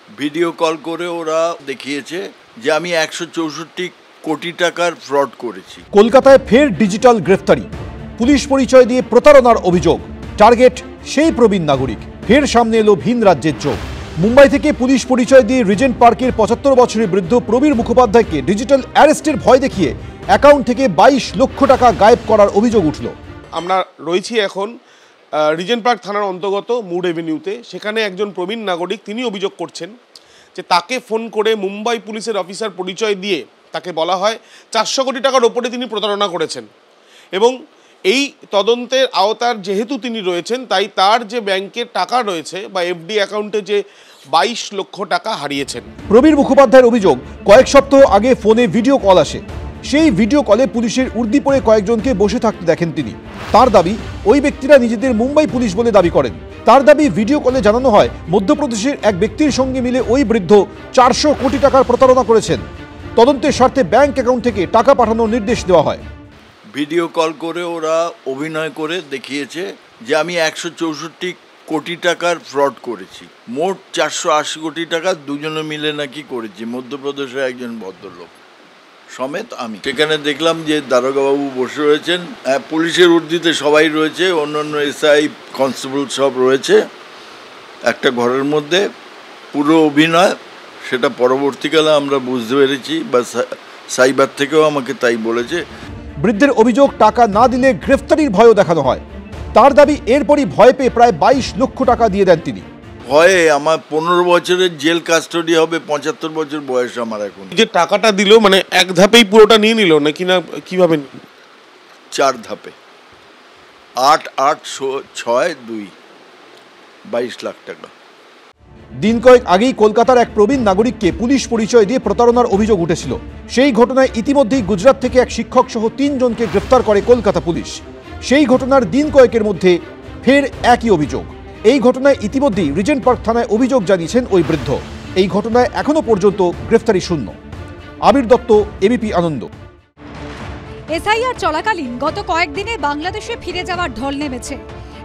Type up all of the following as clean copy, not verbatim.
Video call করে ওরা দেখিয়েছে যে আমি 164 কোটি টাকার ফ্রড করেছি। কলকাতায় ফের ডিজিটাল গ্রেফতারি, পুলিশ পরিচয় দিয়ে প্রতারণার অভিযোগ। টার্গেট সেই প্রবীণ নাগরিক। ফের সামনে এলো ভিন রাজ্যের চোখ। মুম্বাই থেকে পুলিশ পরিচয় দিয়ে রিজেন্ট পার্কের 75 বছরের বৃদ্ধ প্রবীর মুখোপাধ্যায়কে ডিজিটাল অ্যারেস্টের ভয় দেখিয়ে অ্যাকাউন্ট থেকে 22 লক্ষ টাকা গায়েব করার অভিযোগ উঠল। আমরা রয়েছি এখন রিজেন্ট পার্ক থানার অন্তর্গত মুড এভিনিউতে। সেখানে একজন প্রবীণ নাগরিক তিনি অভিযোগ করছেন যে তাকে ফোন করে মুম্বাই পুলিশের অফিসার পরিচয় দিয়ে তাকে বলা হয় 400 কোটি টাকার ওপরে তিনি প্রতারণা করেছেন এবং এই তদন্তের আওতার যেহেতু তিনি রয়েছেন তাই তার যে ব্যাংকের টাকা রয়েছে বা এফডি অ্যাকাউন্টে যে 22 লক্ষ টাকা হারিয়েছেন। প্রবীর মুখোপাধ্যায়ের অভিযোগ, কয়েক সপ্তাহ আগে ফোনে ভিডিও কল আসে। সেই ভিডিও কলে পুলিশের উর্দি পরে কয়েকজনকে বসে থাকতে দেখেন তিনি। তার দাবি ওই ব্যক্তিরা নিজেদের মুম্বাই পুলিশ বলে দাবি করেন। তার দাবি ভিডিও কলে জানানো হয় মধ্যপ্রদেশের এক ব্যক্তির সঙ্গে মিলে ওই বৃদ্ধ 400 কোটি টাকার প্রতারণা করেছেন। তদন্তের স্বার্থে ব্যাংক অ্যাকাউন্ট থেকে টাকা পাঠানোর নির্দেশ দেওয়া হয়। ভিডিও কল করে ওরা অভিনয় করে দেখিয়েছে যে আমি 164 কোটি টাকার ফ্রড করেছি। মোট 480 কোটি টাকা দুজনে মিলে নাকি করেছি, মধ্যপ্রদেশের একজন ভদ্রলোক সমেত আমি। সেখানে দেখলাম যে দারোগাবাবু বসে রয়েছেন, পুলিশের উর্দিতে সবাই রয়েছে, অন্যান্য এসআই কনস্টেবল সব রয়েছে একটা ঘরের মধ্যে। পুরো অভিনয়, সেটা পরবর্তীকালে আমরা বুঝতে পেরেছি বা সাইবার থেকেও আমাকে তাই বলেছে। বৃদ্ধের অভিযোগ, টাকা না দিলে গ্রেফতারির ভয়ও দেখানো হয়। তার দাবি এরপরই ভয় পেয়ে প্রায় 22 লক্ষ টাকা দিয়ে দেন তিনি। ভয়ে আমার 15 বছরের জেল কাস্টডি হবে, 75 বছর বয়স আমার এখন। যে টাকাটা দিল মানে এক ধাপেই পুরোটা নিয়ে নিল নাকি না কিভাবে? 4 ধাপে, 8, 8, 6, 2, 22 লাখ টাকা। দিন কয়েক আগেই কলকাতার এক প্রবীণ নাগরিককে পুলিশ পরিচয় দিয়ে প্রতারণার অভিযোগ উঠেছিল। সেই ঘটনায় ইতিমধ্যেই গুজরাট থেকে এক শিক্ষক সহ 3 জনকে গ্রেফতার করে কলকাতা পুলিশ। সেই ঘটনার দিন কয়েকের মধ্যে ফের একই অভিযোগ। এই ঘটনায় ইতিমধ্যেই রিজেন্ট পার্ক থানায় অভিযোগ জানিয়েছেন ওই বৃদ্ধ। এই ঘটনায় এখনো পর্যন্ত গ্রেফতারি শূন্য। আবির দত্ত, এবিপি আনন্দ। এসআইআর চলাকালীন গত কয়েকদিনে বাংলাদেশে ফিরে যাওয়ার ঢল নেমেছে।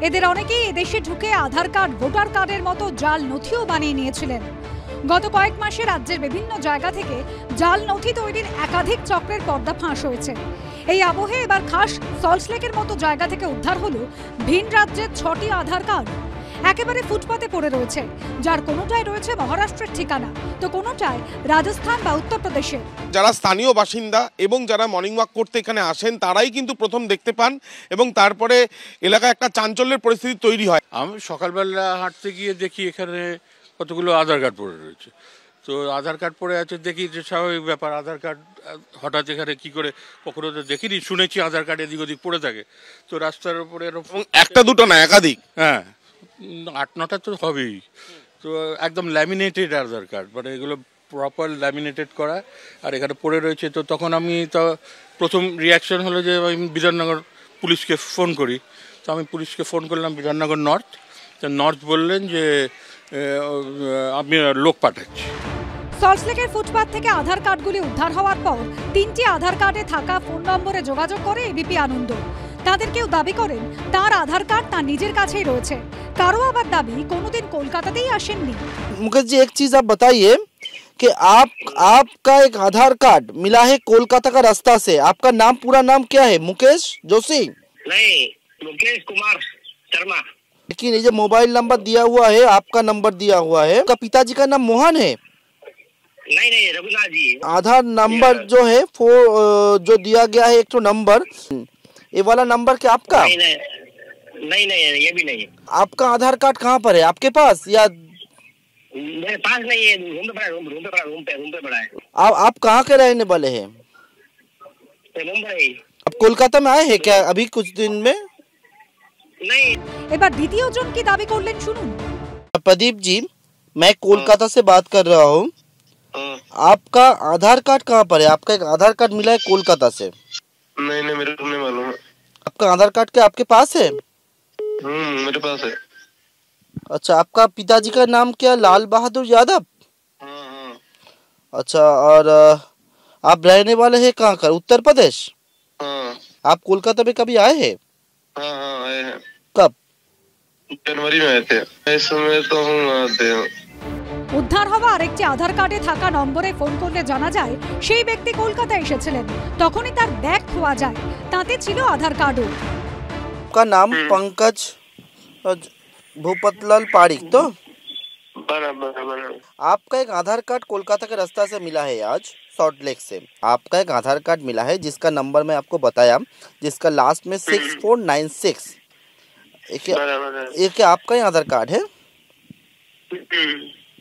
এদের অনেকেই এদেশে ঢুকে আধার কার্ড, ভোটার কার্ডের মতো জাল নথিও বানিয়ে নিয়েছিলেন। গত কয়েক মাসে রাজ্যের বিভিন্ন জায়গা থেকে জাল নথি তৈরির একাধিক চক্রের পর্দা ফাঁস হয়েছে। এই আবহে এবার খাস সল্টলেকের মতো জায়গা থেকে উদ্ধার হলো ভিন রাজ্যের 6টি আধার কার্ড। একেবারে ফুটপাতে পড়ে রয়েছে, যার কোনোটায় রয়েছে মহারাষ্ট্রের ঠিকানা, তো কোনোটায় রাজস্থান বা উত্তরপ্রদেশের। যারা স্থানীয় বাসিন্দা এবং যারা মর্নিং ওয়াক করতে এখানে আসেন তারাই কিন্তু প্রথম দেখতে পান এবং তারপরে এলাকায় একটা চাঞ্চল্যের পরিস্থিতি তৈরি হয়। আমি সকালবেলা হাঁটতে গিয়ে দেখি এখানে কতগুলো আধার কার্ড পড়ে রয়েছে। তো আধার কার্ড পড়ে আছে, দেখি যে স্বাভাবিক ব্যাপার, আধার কার্ড হঠাৎ এখানে কি করে, কখনো তো দেখিনি, শুনেছি আধার কার্ড এদিক ওদিক পড়ে থাকে। তো রাস্তার উপরে এরকম একটা দুটো না, একাধিক, হ্যাঁ 8-9টা তো হবেই। তো একদম ল্যামিনেটেড আধার কার্ড, মানে এগুলো প্রপার ল্যামিনেটেড করা, আর এখানে পড়ে রয়েছে। তো তখন আমি তো প্রথম রিয়াকশন হলো যে আমি বিধাননগর পুলিশকে ফোন করি। তো আমি পুলিশকে ফোন করলাম বিধাননগর নর্থ। তো নর্থ বললেন যে আমি লোক পাঠাচ্ছি। সল্টলেকের ফুটপাত থেকে আধার কার্ডগুলি উদ্ধার হওয়ার পর 3টি আধার কার্ডে থাকা ফোন নম্বরে যোগাযোগ করে এবিপি আনন্দ। তাদের কেউ দাবি করেন তার আধার কার্ড তার নিজের কাছেই রয়েছে, কারো আবার দাবি কোনোদিন কলকাতাতেই আসেননি। मुकेश जी, एक चीज आप बताइए कि आपका एक आधार कार्ड मिला है कोलकाता का रास्ता से। आपका नाम, पूरा नाम क्या है? मुकेश जोशी? नहीं, मुकेश कुमार शर्मा। लेकिन ये जो मोबाइल नंबर दिया हुआ है, आपका नंबर दिया हुआ है, आपका पिताजी का नाम मोहन है? नहीं नहीं, रघुनाथ जी। आधार नंबर जो है जो दिया गया है एक तो नंबर, ये वाला नंबर क्या आपका? नहीं नहीं नहीं नहीं, ये भी नहीं है। आपका आधार कार्ड कहाँ पर है? आपके पास या मेरे पास नहीं है, रूम पे पड़ा है, रूम पे पड़ा है। आप कहाँ के रहने वाले हैं? मुंबई। आप कोलकाता में आए हैं क्या अभी कुछ दिन में? नहीं। এবার দ্বিতীয় জন কি দাবি করলেন শুনুন। प्रदीप जी, मैं कोलकाता से बात कर रहा हूँ। आपका आधार कार्ड कहाँ पर है? आपका एक आधार कार्ड मिला है कोलकाता से। नहीं नहीं, मेरे को नहीं मालूम है। आपका आधार कार्ड क्या आपके पास है? मेरे पास है। अच्छा, आपका पिताजी का नाम क्या? लाल बहादुर यादव? हाँ। अच्छा, और आप रहने वाले हैं कहाँ का? उत्तर प्रदेश? हाँ आप कोलकाता में कभी आए हैं? हाँ, आए हैं। कब? जनवरी में आए थे। इस समय तो हम आते हैं। উদ্ধার হওয়া আরেকটি আধার কার্ডে থাকা নম্বরে ফোন করলে জানা যায় সেই ব্যক্তি কলকাতায় এসেছিলেন। তখনই তার ব্যাগ খোয়া যায়, তাতে ছিল আধার কার্ডও। आपका नाम पंकज भूपतलाल पारिक तो बराबर। आपका एक आधार कार्ड कोलकाता के रास्ता से मिला है आज सॉल्ट लेक से। आपका एक आधार कार्ड मिला है जिसका नंबर मैं आपको बताया, जिसका लास्ट में 6496। ये क्या आपका ही आधार कार्ड है?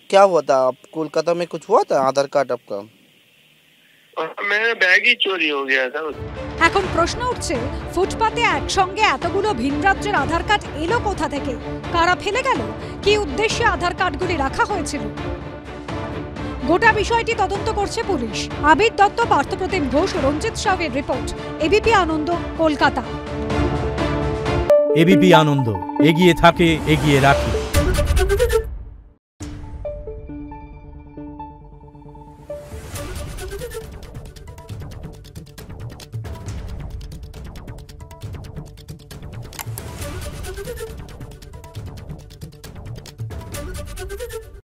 क्या हुआ था आप कोलकाता में, कुछ हुआ था आधार कार्ड आपका? मेरा बैग ही चोरी हो गया था। এখন প্রশ্ন উঠছে, ফুটপাতে একসঙ্গে এতগুলো ভিন রাজ্যের আধার কার্ড এলো কোথা থেকে? কারা ফেলে গেল? কি উদ্দেশ্যে আধার কার্ডগুলি রাখা হয়েছিল? গোটা বিষয়টি তদন্ত করছে পুলিশ। আবির দত্ত, পার্থপ্রতিম ঘোষ, রঞ্জিত সাউয়ের রিপোর্ট, এবিপি আনন্দ, কলকাতা। এবিপি আনন্দ, এগিয়ে থাকে, এগিয়ে রাখে।